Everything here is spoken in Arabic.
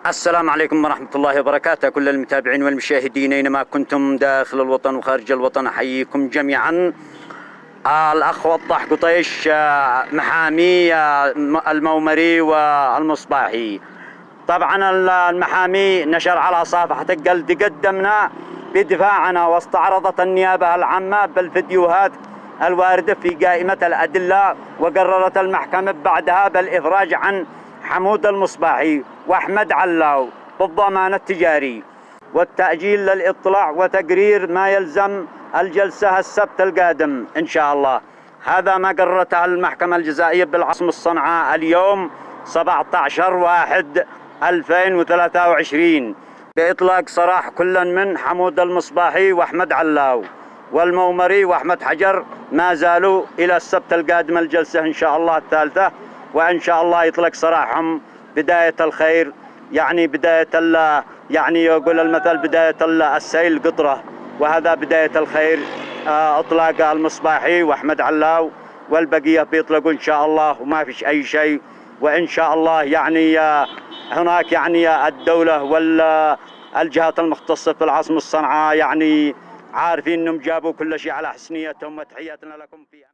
السلام عليكم ورحمة الله وبركاته. كل المتابعين والمشاهدين أينما كنتم داخل الوطن وخارج الوطن أحييكم جميعا. الأخ وضح قطيش، محامي المومري والمصباحي. طبعا المحامي نشر على صفحة الجلد قدمنا بدفاعنا، واستعرضت النيابة العامة بالفيديوهات الواردة في قائمة الأدلة، وقررت المحكمة بعدها بالإفراج عن حمود المصباحي وأحمد علاو بالضمان التجاري والتأجيل للإطلاع وتقرير ما يلزم الجلسة السبت القادم إن شاء الله. هذا ما قررته المحكمة الجزائية بالعاصمة صنعاء اليوم 17/1/2023 بإطلاق سراح كل من حمود المصباحي وأحمد علاو، والمومري وأحمد حجر ما زالوا إلى السبت القادم الجلسة إن شاء الله الثالثة، وإن شاء الله يطلق سراحهم بداية الخير. يعني بداية يعني يقول المثل بداية السيل قطرة، وهذا بداية الخير. اطلاق المصباحي واحمد علاو والبقية بيطلقوا ان شاء الله، وما فيش اي شيء. وان شاء الله يعني هناك يعني الدولة والجهات المختصة في العاصمة صنعاء يعني عارفين انهم جابوا كل شيء على حسنيتهم، وتحياتنا لكم فيها.